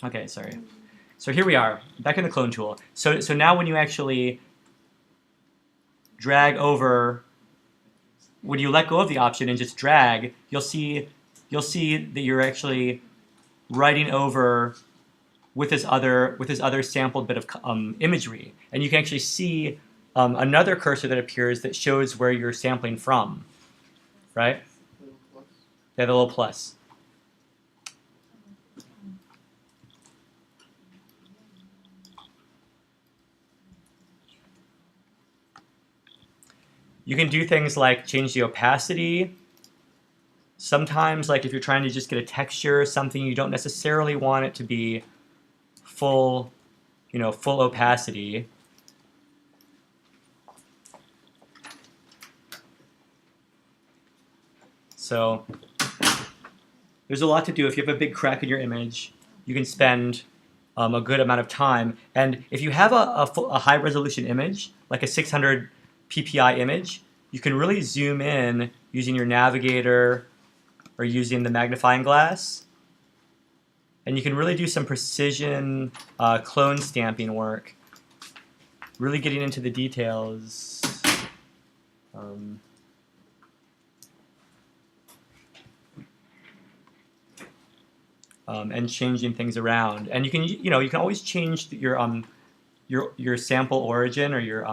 Okay, sorry. So here we are, back in the clone tool. So now when you actually drag over, when you let go of the option and just drag, you'll see that you're actually writing over with this other sampled bit of imagery, and you can actually see another cursor that appears that shows where you're sampling from, right? Yeah, the little plus. You can do things like change the opacity. Sometimes, like if you're trying to just get a texture, something you don't necessarily want it to be full, full opacity. So there's a lot to do. If you have a big crack in your image, you can spend a good amount of time. And if you have a high resolution image, like a 600 ppi image, you can really zoom in using your navigator or using the magnifying glass. And you can really do some precision clone stamping work, really getting into the details. And changing things around, and you can always change your sample origin, or your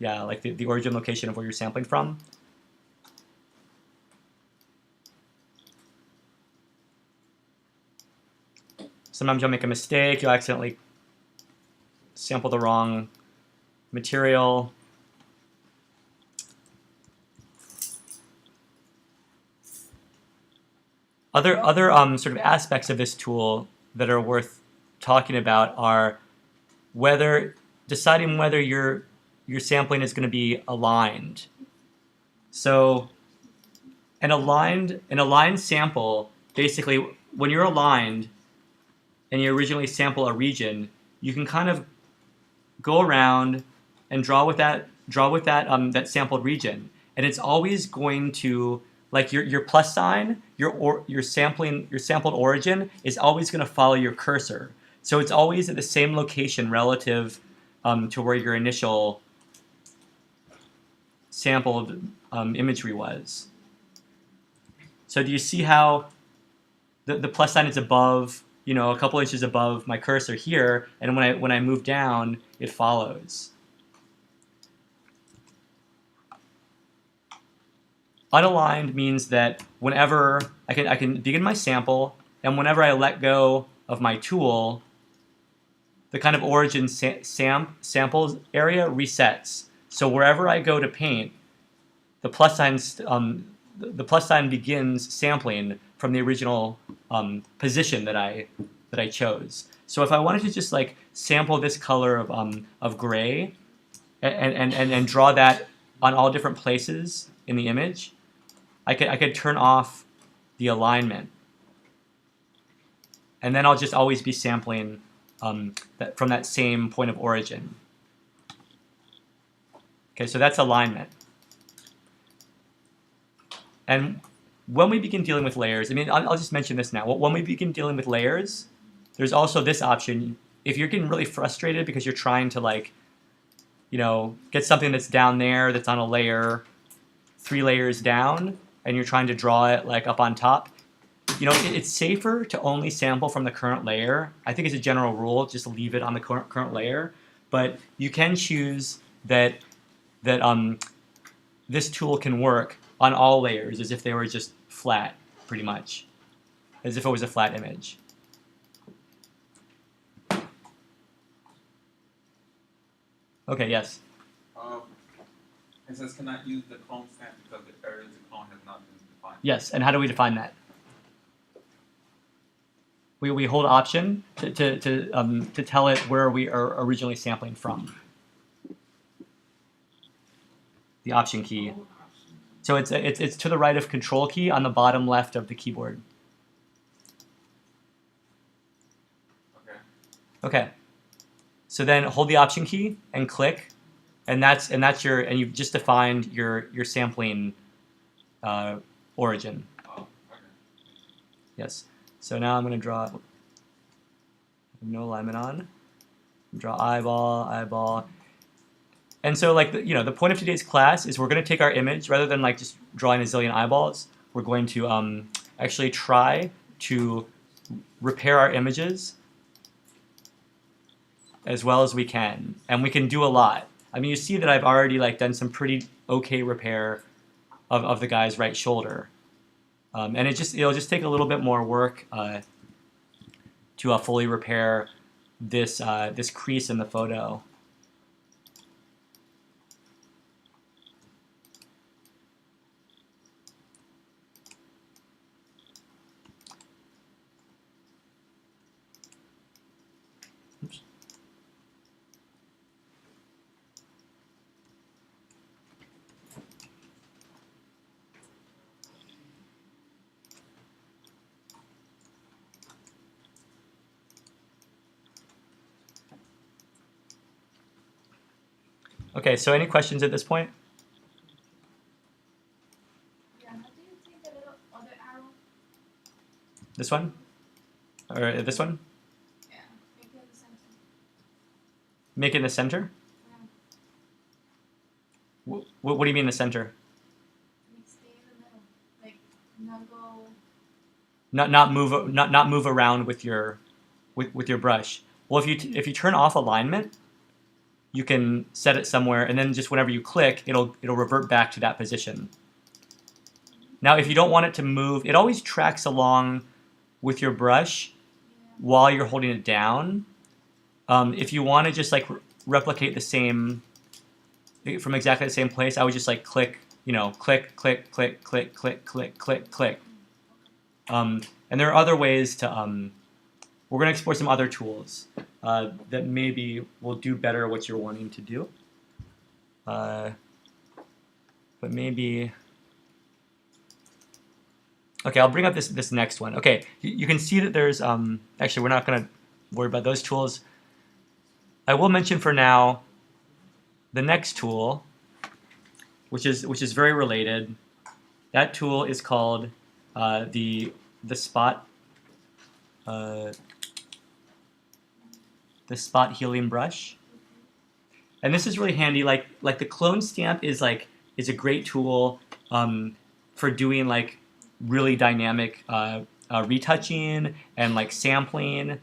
like the origin location of where you're sampling from. Sometimes you'll make a mistake, you'll accidentally sample the wrong material. Other sort of aspects of this tool that are worth talking about are deciding whether your sampling is going to be aligned. So an aligned sample, basically, when you're aligned and you originally sample a region, you can kind of go around and draw with that that sampled region, and it's always going to, like, your plus sign, your sampled origin is always going to follow your cursor. So it's always at the same location relative to where your initial sampled imagery was. So do you see how the plus sign is above, a couple inches above my cursor here, and when I move down, it follows. Unaligned means that whenever I can begin my sample, and whenever I let go of my tool, the kind of origin samples area resets. So wherever I go to paint, the plus sign begins sampling from the original position that I chose. So if I wanted to just like sample this color of gray and draw that on all different places in the image, I could turn off the alignment, and then I'll just always be sampling from that same point of origin. Okay, so that's alignment. And when we begin dealing with layers, I'll just mention this now. When we begin dealing with layers, there's also this option. If you're getting really frustrated because you're trying to get something that's down there that's on a layer 3 layers down, and you're trying to draw it like up on top, it's safer to only sample from the current layer. I think as a general rule, just leave it on the current layer. But you can choose that this tool can work on all layers as if they were just flat, pretty much, as if it was a flat image. Okay, yes? It says cannot use the clone stamp because the area the clone has not been defined. Yes, and how do we define that? We hold Option to tell it where we are originally sampling from. The Option key. So it's to the right of Control key on the bottom left of the keyboard. Okay. Okay. So then hold the Option key and click, and you've just defined your sampling origin. Oh, okay. Yes. So now I'm going to draw. No alignment on. Draw eyeball, eyeball. And so like, the point of today's class is we're going to take our image, rather than like just drawing a zillion eyeballs, we're going to actually try to repair our images as well as we can. And we can do a lot. I mean, you see that I've already like done some pretty okay repair of the guy's right shoulder. And it'll just take a little bit more work to fully repair this crease in the photo. Oops. Okay, so any questions at this point? Yeah, how do you take the little other arrow? This one? Or this one? Yeah, make it the center. Make it in the center? Yeah. What do you mean the center? Like stay in the middle. Like not go. Not move around with your brush. Well, if you turn off alignment, you can set it somewhere, and then just whenever you click, it'll revert back to that position. Now, if you don't want it to move, it always tracks along with your brush while you're holding it down. If you want to just like replicate the same from exactly the same place, I would just like click, click, click, click, click, click, click, click, click. And there are other ways to. We're going to explore some other tools that maybe will do better what you're wanting to do. But maybe. Okay, I'll bring up this next one. Okay, you can see that there's actually we're not going to worry about those tools. I will mention for now the next tool, which is very related. That tool is called the spot healing brush, and this is really handy. Like the clone stamp is a great tool for doing like really dynamic retouching and like sampling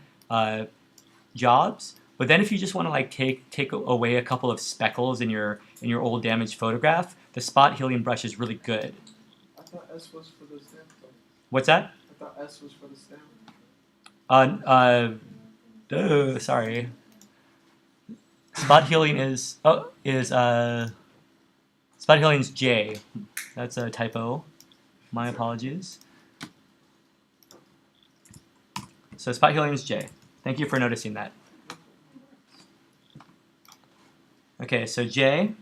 jobs. But then if you just want to like take away a couple of speckles in your old damaged photograph, the spot healing brush is really good. I thought S was for the stamp though. What's that? I thought S was for the stamp. Sorry. Spot healing is spot healing is J. That's a typo. My apologies. So spot healing is J. Thank you for noticing that. Okay, so J,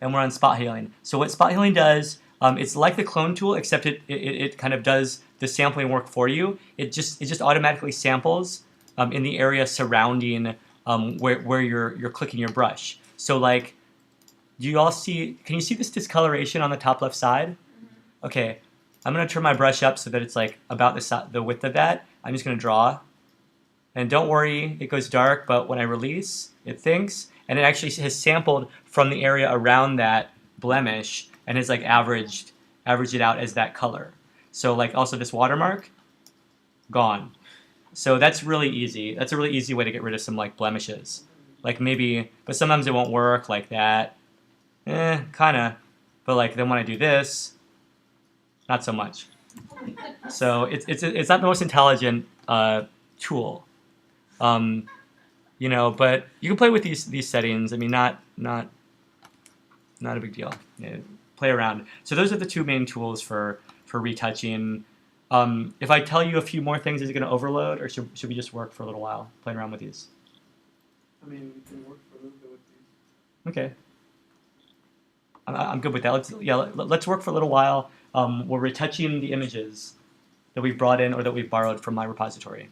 and we're on spot healing. So what spot healing does, it's like the clone tool, except it kind of does the sampling work for you. It just automatically samples in the area surrounding where you're clicking your brush. So like, do you all see? Can you see this discoloration on the top left side? Okay, I'm gonna turn my brush up so that it's like about the width of that. I'm just gonna draw, and don't worry, it goes dark. But when I release, it thinks, and it actually has sampled from the area around that blemish and has like averaged it out as that color. So like also this watermark, gone. So that's really easy. That's a really easy way to get rid of some like blemishes. Like maybe, but sometimes it won't work like that. Kinda. But like then when I do this, not so much. So it's not the most intelligent tool. But you can play with these settings. I mean, not a big deal. Yeah, play around. So those are the two main tools for retouching. If I tell you a few more things, is it going to overload, or should we just work for a little while playing around with these? I mean, we can work for a little bit with these. Okay. I'm good with that. Let's work for a little while. We're retouching the images that we've brought in or that we've borrowed from my repository.